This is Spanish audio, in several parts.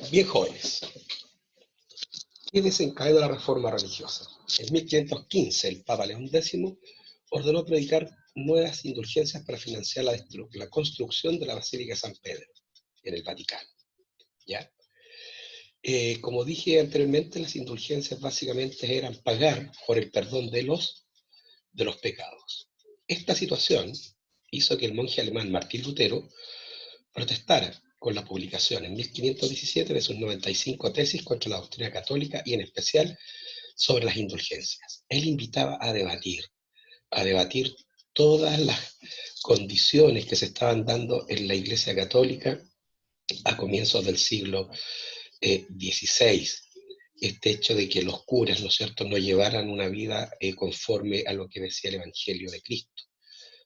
Bien, jóvenes, ¿qué desencadenó la reforma religiosa? En 1515, el Papa León X ordenó predicar nuevas indulgencias para financiar la construcción de la Basílica de San Pedro, en el Vaticano. ¿Ya? Como dije anteriormente, las indulgencias básicamente eran pagar por el perdón de los pecados. Esta situación hizo que el monje alemán Martín Lutero protestara con la publicación en 1517 de sus 95 tesis contra la doctrina católica y en especial sobre las indulgencias. Él invitaba a debatir todas las condiciones que se estaban dando en la Iglesia Católica a comienzos del siglo XVI. Este hecho de que los curas, ¿no es cierto?, no llevaran una vida conforme a lo que decía el Evangelio de Cristo.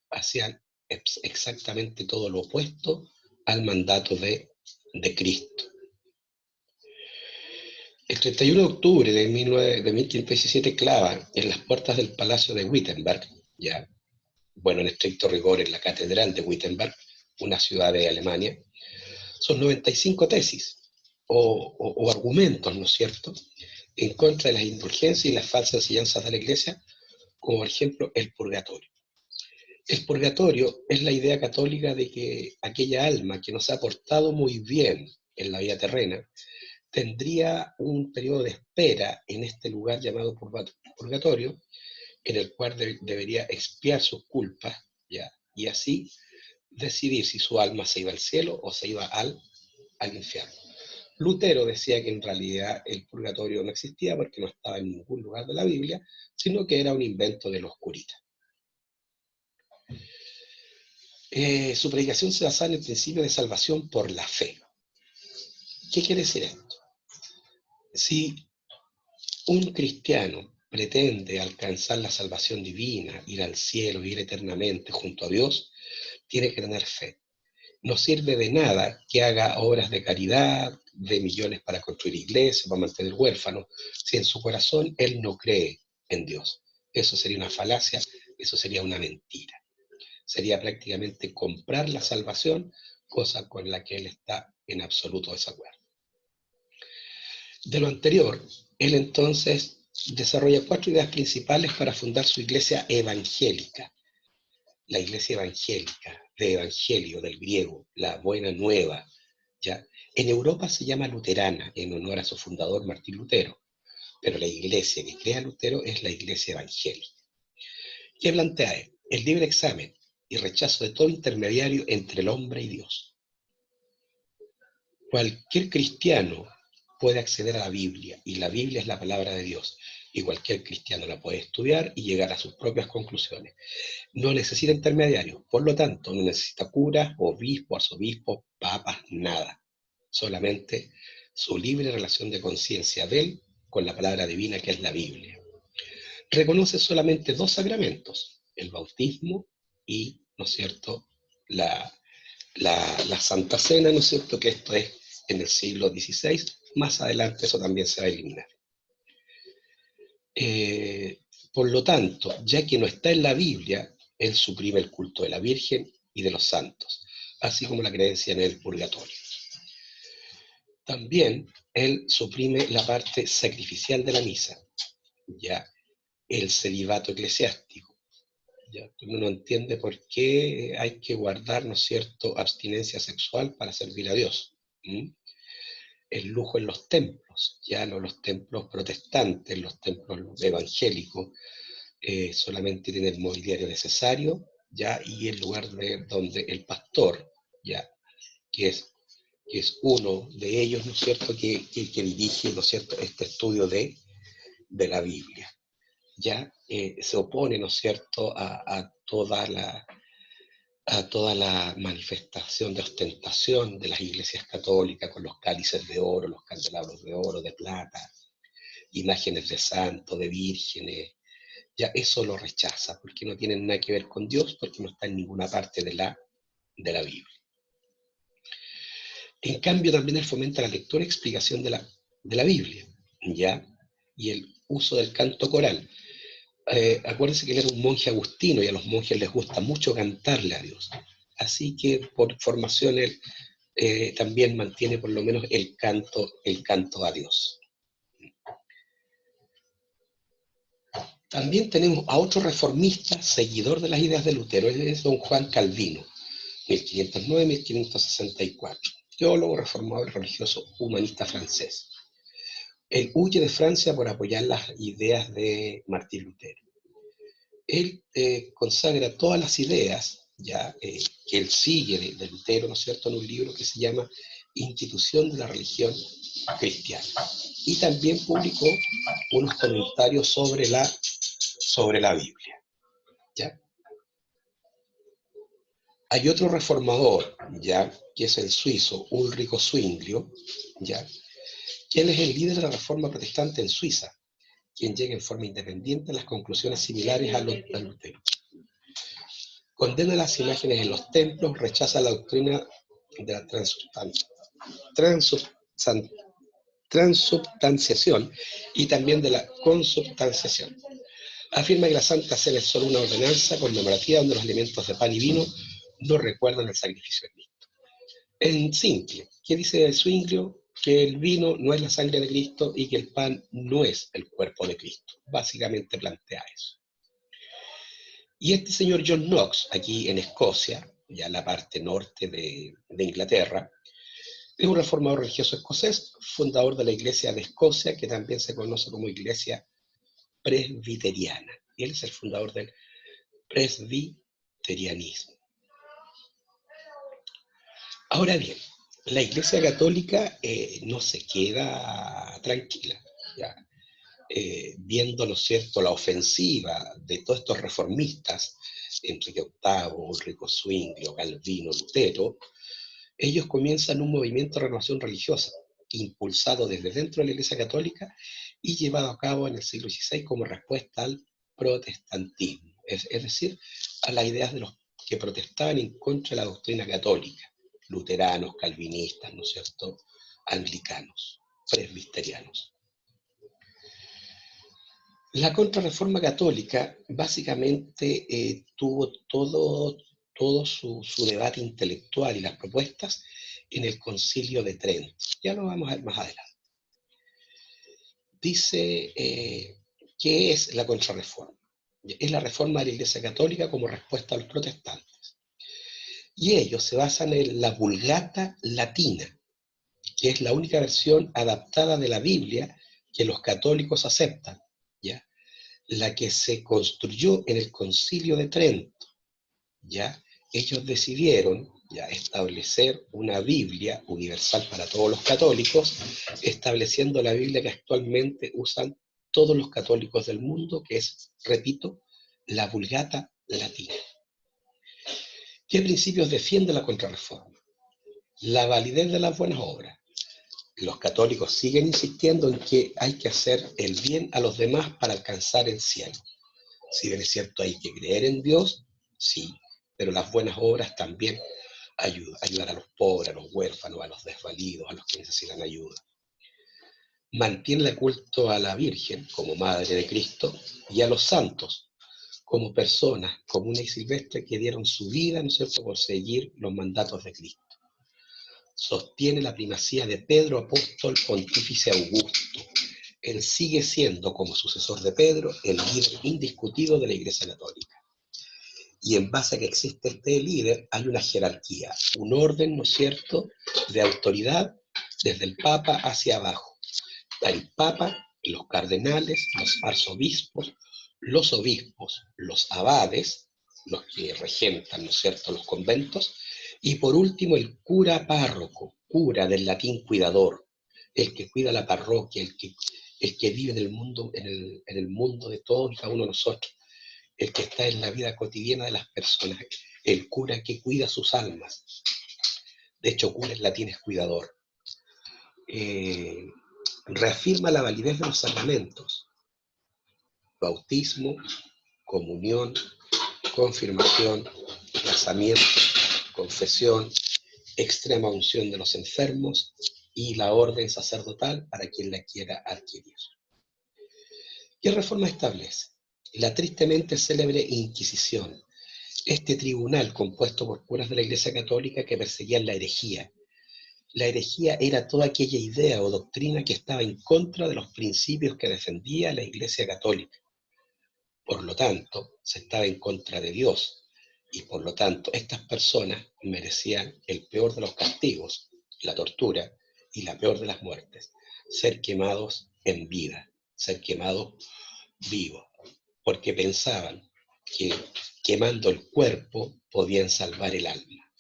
Hacían exactamente todo lo opuesto al mandato de Cristo. El 31 de octubre de 1517 clava en las puertas del Palacio de Wittenberg, ya, bueno, en estricto rigor en la Catedral de Wittenberg, una ciudad de Alemania, son 95 tesis o argumentos, ¿no es cierto?, en contra de las indulgencias y las falsas enseñanzas de la Iglesia, como por ejemplo el purgatorio. El purgatorio es la idea católica de que aquella alma que nos ha portado muy bien en la vida terrena tendría un periodo de espera en este lugar llamado purgatorio, en el cual debería expiar sus culpas, ¿ya? Y así decidir si su alma se iba al cielo o se iba al infierno. Lutero decía que en realidad el purgatorio no existía porque no estaba en ningún lugar de la Biblia, sino que era un invento de los curitas. Su predicación se basaba en el principio de salvación por la fe. ¿Qué quiere decir esto? Si un cristiano pretende alcanzar la salvación divina, ir al cielo, vivir eternamente junto a Dios, tiene que tener fe. No sirve de nada que haga obras de caridad, de millones para construir iglesias, para mantener huérfanos, si en su corazón él no cree en Dios. Eso sería una falacia, eso sería una mentira. Sería prácticamente comprar la salvación, cosa con la que él está en absoluto desacuerdo. De lo anterior, él entonces desarrolla 4 ideas principales para fundar su iglesia evangélica. La iglesia evangélica, de evangelio, del griego, la buena nueva, ¿ya? En Europa se llama luterana, en honor a su fundador Martín Lutero, pero la iglesia que crea Lutero es la iglesia evangélica. ¿Qué plantea él? El libre examen y rechazo de todo intermediario entre el hombre y Dios. Cualquier cristiano puede acceder a la Biblia, y la Biblia es la palabra de Dios, y cualquier cristiano la puede estudiar y llegar a sus propias conclusiones. No necesita intermediarios, por lo tanto, no necesita curas, obispos, arzobispos, papas, nada. Solamente su libre relación de conciencia de él con la palabra divina que es la Biblia. Reconoce solamente 2 sacramentos, el bautismo y, ¿no es cierto?, la Santa Cena, ¿no es cierto?, que esto es en el siglo XVI, más adelante eso también se va a eliminar. Por lo tanto, ya que no está en la Biblia, él suprime el culto de la Virgen y de los santos, así como la creencia en el purgatorio. También él suprime la parte sacrificial de la misa, ya el celibato eclesiástico. Ya, uno no entiende por qué hay que guardar, ¿no es cierto?, abstinencia sexual para servir a Dios. El lujo en los templos, ya no los templos protestantes, los templos evangélicos, solamente tiene el mobiliario necesario, ya, y el lugar donde el pastor, ya, que es uno de ellos, ¿no es cierto?, que dirige, ¿no es cierto?, este estudio de la Biblia. Ya se opone, ¿no es cierto?, a toda la manifestación de ostentación de las iglesias católicas con los cálices de oro, los candelabros de oro, de plata, imágenes de santos, de vírgenes. Ya eso lo rechaza, porque no tienen nada que ver con Dios, porque no está en ninguna parte de la Biblia. En cambio, también él fomenta la lectura y explicación de la Biblia, ¿ya? Y el uso del canto coral. Acuérdense que él era un monje agustino y a los monjes les gusta mucho cantarle a Dios. Así que por formación él también mantiene por lo menos el canto a Dios. También tenemos a otro reformista, seguidor de las ideas de Lutero, es don Juan Calvino, 1509-1564, teólogo, reformador religioso, humanista francés. Él huye de Francia por apoyar las ideas de Martín Lutero. Él consagra todas las ideas ya, que él sigue de Lutero, ¿no es cierto?, en un libro que se llama Institución de la Religión Cristiana. Y también publicó unos comentarios sobre la Biblia. ¿Ya? Hay otro reformador, ¿ya?, que es el suizo Ulrico Zwinglio, ¿ya?, que él es el líder de la reforma protestante en Suiza, quien llega en forma independiente a las conclusiones similares a Lutero. Condena las imágenes en los templos, rechaza la doctrina de la transubstanciación y también de la consubstanciación. Afirma que la Santa Cena es solo una ordenanza conmemorativa donde los alimentos de pan y vino no recuerdan el sacrificio de Cristo. En simple, ¿qué dice Zwinglio? Que el vino no es la sangre de Cristo y que el pan no es el cuerpo de Cristo. Básicamente plantea eso. Y este señor John Knox, aquí en Escocia, ya en la parte norte de Inglaterra, es un reformador religioso escocés, fundador de la Iglesia de Escocia, que también se conoce como Iglesia Presbiteriana. Y él es el fundador del presbiterianismo. Ahora bien, la Iglesia Católica no se queda tranquila, ¿ya? Viendo, ¿no es cierto?, la ofensiva de todos estos reformistas, Enrique VIII, Ulrico Zwinglio, Calvino, Lutero, ellos comienzan un movimiento de renovación religiosa, impulsado desde dentro de la Iglesia Católica y llevado a cabo en el siglo XVI como respuesta al protestantismo, es decir, a las ideas de los que protestaban en contra de la doctrina católica, luteranos, calvinistas, ¿no es cierto?, anglicanos, presbiterianos. La Contrarreforma Católica básicamente tuvo todo su debate intelectual y las propuestas en el Concilio de Trento. Ya lo vamos a ver más adelante. Dice, ¿qué es la Contrarreforma? Es la reforma de la Iglesia Católica como respuesta a los protestantes. Y ellos se basan en la Vulgata Latina, que es la única versión adaptada de la Biblia que los católicos aceptan, ¿ya?, la que se construyó en el Concilio de Trento, ¿ya? Ellos decidieron ya establecer una Biblia universal para todos los católicos, estableciendo la Biblia que actualmente usan todos los católicos del mundo, que es, repito, la Vulgata Latina. ¿Qué principios defiende la Contrarreforma? La validez de las buenas obras. Los católicos siguen insistiendo en que hay que hacer el bien a los demás para alcanzar el cielo. Si bien es cierto, hay que creer en Dios, sí, pero las buenas obras también ayudar a los pobres, a los huérfanos, a los desvalidos, a los que necesitan ayuda. Mantiene el culto a la Virgen como Madre de Cristo y a los santos como personas comunes y silvestres que dieron su vida, ¿no es cierto?, por seguir los mandatos de Cristo. Sostiene la primacía de Pedro, apóstol pontífice Augusto. Él sigue siendo, como sucesor de Pedro, el líder indiscutido de la Iglesia Católica. Y en base a que existe este líder, hay una jerarquía, un orden, ¿no es cierto?, de autoridad desde el Papa hacia abajo. El Papa, los cardenales, los arzobispos, los obispos, los abades, los que regentan, ¿no es cierto?, los conventos, y por último el cura párroco, cura del latín cuidador, el que cuida la parroquia, el que vive en el mundo, en el mundo de todos y cada uno de nosotros, el que está en la vida cotidiana de las personas, el cura que cuida sus almas. De hecho, cura en latín es cuidador. Reafirma la validez de los sacramentos: bautismo, comunión, confirmación, casamiento, confesión, extrema unción de los enfermos y la orden sacerdotal para quien la quiera adquirir. ¿Qué reforma establece? La tristemente célebre Inquisición, este tribunal compuesto por curas de la Iglesia Católica que perseguían la herejía, La herejía era toda aquella idea o doctrina que estaba en contra de los principios que defendía la Iglesia Católica. Por lo tanto, se estaba en contra de Dios. Y por lo tanto, estas personas merecían el peor de los castigos, la tortura y la peor de las muertes, ser quemados en vida, ser quemados vivos, porque pensaban que quemando el cuerpo podían salvar el alma.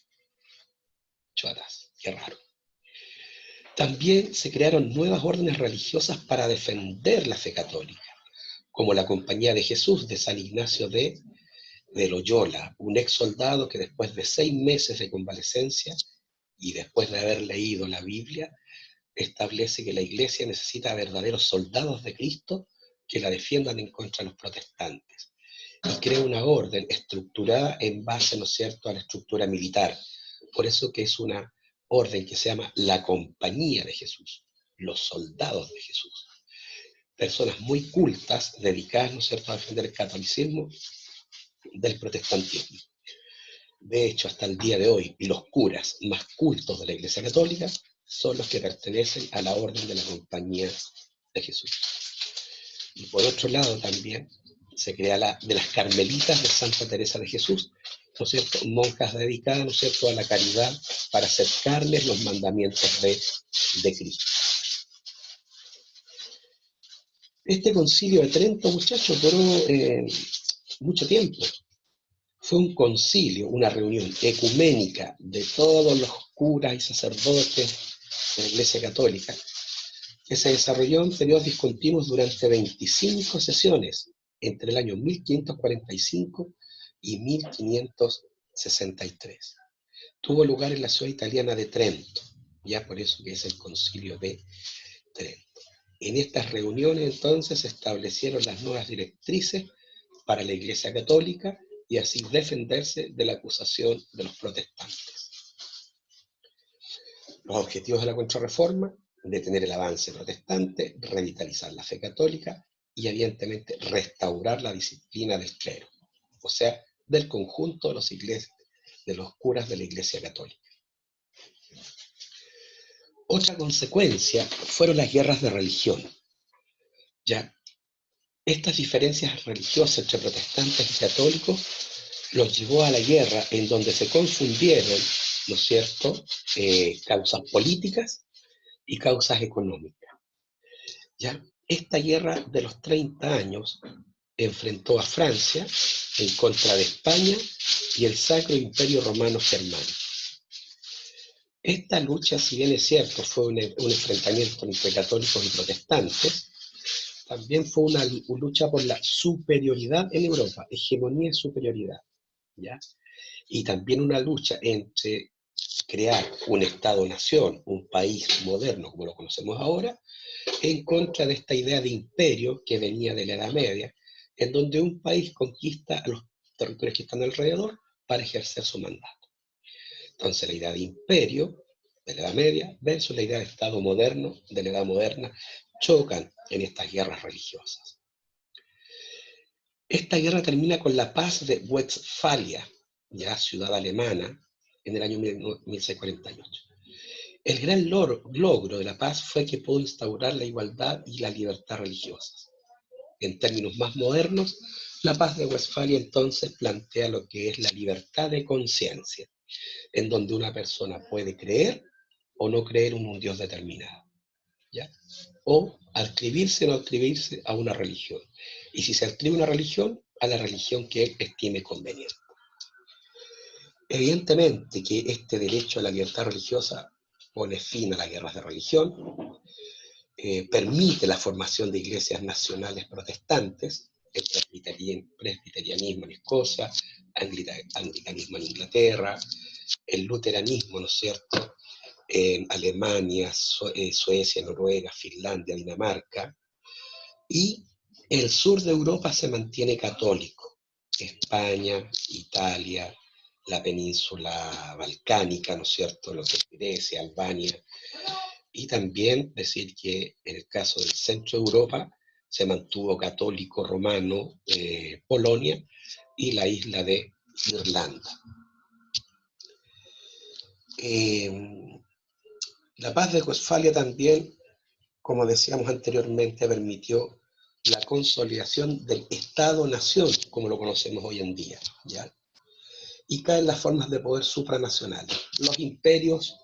Chuatas, qué raro. También se crearon nuevas órdenes religiosas para defender la fe católica, como la Compañía de Jesús de San Ignacio de Loyola, un ex soldado que después de 6 meses de convalecencia y después de haber leído la Biblia, establece que la Iglesia necesita verdaderos soldados de Cristo que la defiendan en contra de los protestantes. Y crea una orden estructurada en base, ¿no es cierto?, a la estructura militar. Por eso que es una orden que se llama la Compañía de Jesús, los soldados de Jesús. Personas muy cultas, dedicadas, ¿no es cierto?, a defender el catolicismo del protestantismo. De hecho, hasta el día de hoy, los curas más cultos de la Iglesia Católica son los que pertenecen a la orden de la Compañía de Jesús. Y por otro lado también se crea de las Carmelitas de Santa Teresa de Jesús, ¿no es cierto?, monjas dedicadas, ¿no es cierto?, a la caridad para acercarles los mandamientos de Cristo. Este concilio de Trento, muchachos, duró mucho tiempo. Fue un concilio, una reunión ecuménica de todos los curas y sacerdotes de la Iglesia Católica, que se desarrolló en periodos discontinuos durante 25 sesiones, entre el año 1545 y 1563. Tuvo lugar en la ciudad italiana de Trento, ya por eso que es el concilio de Trento. En estas reuniones entonces se establecieron las nuevas directrices para la Iglesia Católica y así defenderse de la acusación de los protestantes. Los objetivos de la Contrarreforma: detener el avance protestante, revitalizar la fe católica y evidentemente restaurar la disciplina del clero, o sea, del conjunto de los curas de la Iglesia Católica. Otra consecuencia fueron las guerras de religión. Ya, estas diferencias religiosas entre protestantes y católicos los llevó a la guerra, en donde se confundieron, ¿no es cierto?, causas políticas y causas económicas. ¿Ya? Esta guerra de los 30 años enfrentó a Francia en contra de España y el Sacro Imperio Romano Germánico. Esta lucha, si bien es cierto, fue un enfrentamiento entre católicos y protestantes, también fue una lucha por la superioridad en Europa, hegemonía y superioridad, ¿ya? Y también una lucha entre crear un Estado-nación, un país moderno como lo conocemos ahora, en contra de esta idea de imperio que venía de la Edad Media, en donde un país conquista a los territorios que están alrededor para ejercer su mandato. Entonces la idea de imperio de la Edad Media versus la idea de Estado moderno de la Edad Moderna chocan en estas guerras religiosas. Esta guerra termina con la paz de Westfalia, ya ciudad alemana, en el año 1648. El gran logro de la paz fue que pudo instaurar la igualdad y la libertad religiosas. En términos más modernos, la paz de Westfalia entonces plantea lo que es la libertad de conciencia, en donde una persona puede creer o no creer en un Dios determinado, ¿ya? O adscribirse o no adscribirse a una religión. Y si se adscribe a una religión, a la religión que él estime conveniente. Evidentemente que este derecho a la libertad religiosa pone fin a las guerras de religión, permite la formación de iglesias nacionales protestantes, el presbiterianismo en Escocia, anglicanismo en Inglaterra, el luteranismo, ¿no es cierto?, en Alemania, Suecia, Noruega, Finlandia, Dinamarca, y el sur de Europa se mantiene católico. España, Italia, la península balcánica, ¿no es cierto?, lo que es Grecia, Albania, y también decir que en el caso del centro de Europa se mantuvo católico romano Polonia y la isla de Irlanda. La paz de Westfalia también, como decíamos anteriormente, permitió la consolidación del Estado-nación, como lo conocemos hoy en día, ¿ya? Y caen las formas de poder supranacionales. Los imperios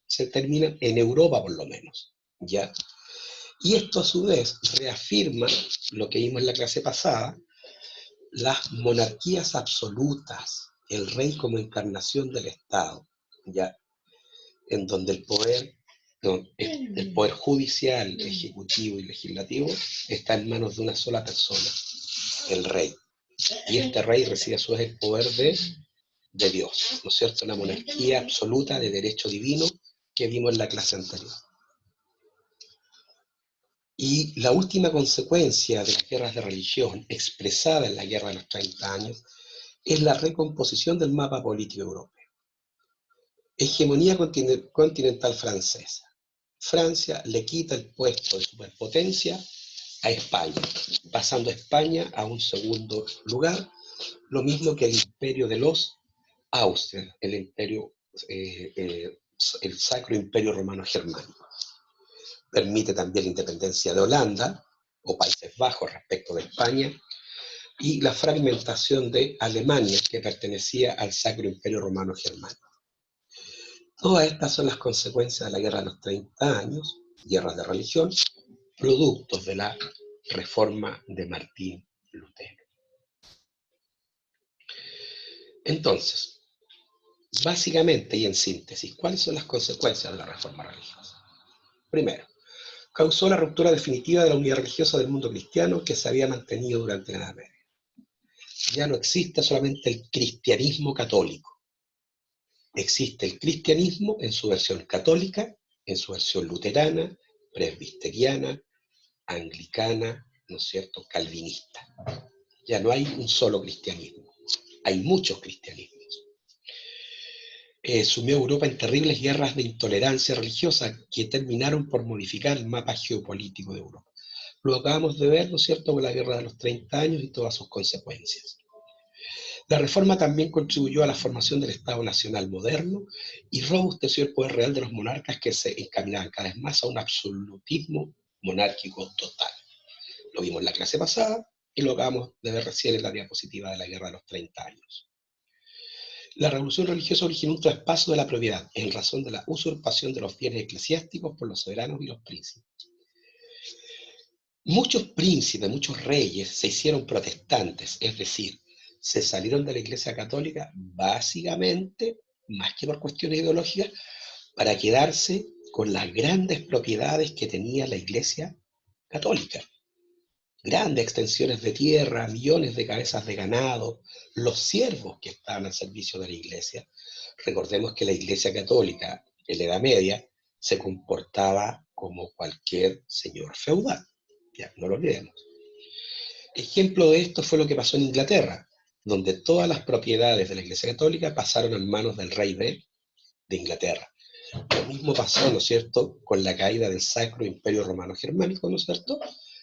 se terminan en Europa, por lo menos, ¿ya? Y esto a su vez reafirma lo que vimos en la clase pasada, las monarquías absolutas, el rey como encarnación del Estado, ¿ya? En donde el poder judicial, ejecutivo y legislativo está en manos de una sola persona, el rey. Y este rey recibe a su vez el poder de Dios, ¿no es cierto? La monarquía absoluta de derecho divino que vimos en la clase anterior. Y la última consecuencia de las guerras de religión, expresada en la Guerra de los 30 años, es la recomposición del mapa político europeo. Hegemonía continental francesa. Francia le quita el puesto de superpotencia a España, pasando a España a un segundo lugar, lo mismo que el imperio de los Austria, el Sacro Imperio Romano Germánico. Permite también la independencia de Holanda o Países Bajos respecto de España y la fragmentación de Alemania, que pertenecía al Sacro Imperio Romano Germánico. Todas estas son las consecuencias de la Guerra de los 30 años, guerras de religión, productos de la reforma de Martín Lutero. Entonces, básicamente y en síntesis, ¿cuáles son las consecuencias de la reforma religiosa? Primero, causó la ruptura definitiva de la unidad religiosa del mundo cristiano que se había mantenido durante la Edad Media. Ya no existe solamente el cristianismo católico. Existe el cristianismo en su versión católica, en su versión luterana, presbiteriana, anglicana, ¿no es cierto?, calvinista. Ya no hay un solo cristianismo, hay muchos cristianismos. Sumió a Europa en terribles guerras de intolerancia religiosa que terminaron por modificar el mapa geopolítico de Europa. Lo acabamos de ver, ¿no es cierto?, con la Guerra de los 30 años y todas sus consecuencias. La reforma también contribuyó a la formación del Estado Nacional moderno y robusteció el poder real de los monarcas que se encaminaban cada vez más a un absolutismo monárquico total. Lo vimos en la clase pasada y lo acabamos de ver recién en la diapositiva de la Guerra de los 30 años. La revolución religiosa originó un traspaso de la propiedad en razón de la usurpación de los bienes eclesiásticos por los soberanos y los príncipes. Muchos príncipes, muchos reyes se hicieron protestantes, es decir, se salieron de la Iglesia Católica básicamente, más que por cuestiones ideológicas, para quedarse con las grandes propiedades que tenía la Iglesia Católica. Grandes extensiones de tierra, millones de cabezas de ganado, los siervos que estaban al servicio de la Iglesia. Recordemos que la Iglesia Católica en la Edad Media se comportaba como cualquier señor feudal. Ya, no lo olvidemos. Ejemplo de esto fue lo que pasó en Inglaterra, donde todas las propiedades de la Iglesia Católica pasaron en manos del rey de Inglaterra. Lo mismo pasó, ¿no es cierto?, con la caída del Sacro Imperio Romano Germánico, ¿no es cierto?,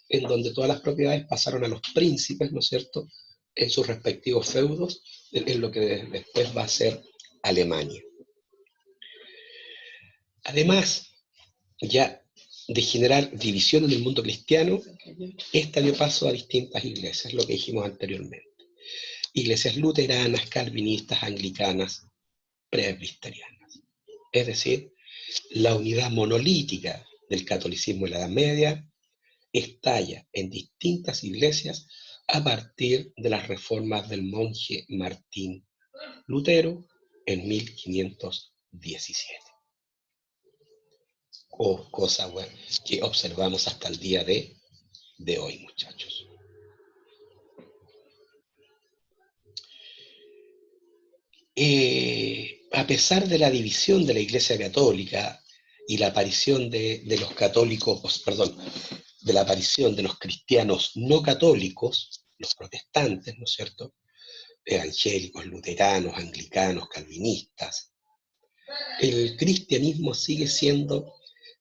en donde todas las propiedades pasaron a los príncipes, ¿no es cierto?, en sus respectivos feudos, en lo que después va a ser Alemania. Además, ya de generar división en el mundo cristiano, esta dio paso a distintas iglesias, lo que dijimos anteriormente. Iglesias luteranas, calvinistas, anglicanas, presbiterianas. Es decir, la unidad monolítica del catolicismo en la Edad Media estalla en distintas iglesias a partir de las reformas del monje Martín Lutero en 1517. Cosa que observamos hasta el día de hoy, muchachos. A pesar de la división de la Iglesia Católica y la aparición de los católicos, perdón, de la aparición de los cristianos no católicos, los protestantes, ¿no es cierto?, evangélicos, luteranos, anglicanos, calvinistas, el cristianismo sigue siendo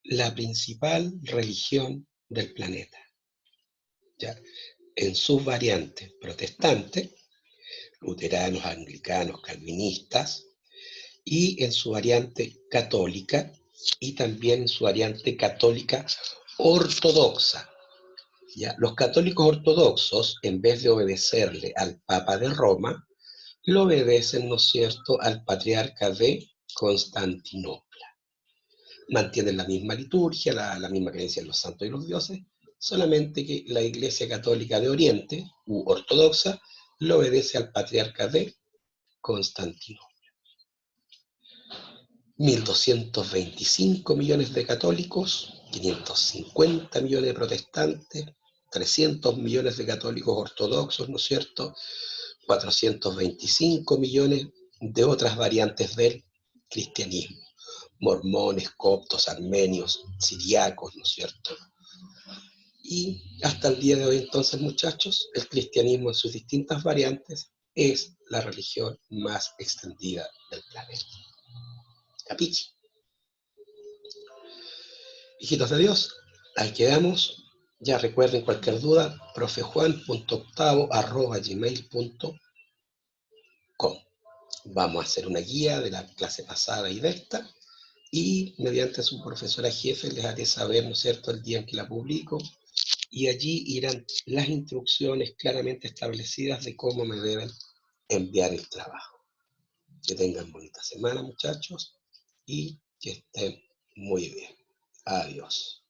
la principal religión del planeta, ¿ya?, en sus variantes protestantes, luteranos, anglicanos, calvinistas, y en su variante católica, y también en su variante católica ortodoxa. ¿Ya? Los católicos ortodoxos, en vez de obedecerle al Papa de Roma, lo obedecen, ¿no es cierto?, al patriarca de Constantinopla. Mantienen la misma liturgia, la misma creencia en los santos y los dioses, solamente que la Iglesia Católica de Oriente, u ortodoxa, lo obedece al patriarca de Constantinopla. 1.225 millones de católicos, 550 millones de protestantes, 300 millones de católicos ortodoxos, ¿no es cierto?, 425 millones de otras variantes del cristianismo, mormones, coptos, armenios, siriacos, ¿no es cierto? Y hasta el día de hoy, entonces, muchachos, el cristianismo en sus distintas variantes es la religión más extendida del planeta. ¿Capichi? Hijitos de Dios, ahí quedamos. Ya recuerden, cualquier duda, profejuan.octavo@gmail.com. Vamos a hacer una guía de la clase pasada y de esta, y mediante su profesora jefe les haré saber, ¿no es cierto?, el día en que la publico, y allí irán las instrucciones claramente establecidas de cómo me deben enviar el trabajo. Que tengan bonita semana, muchachos, y que estén muy bien. Adiós.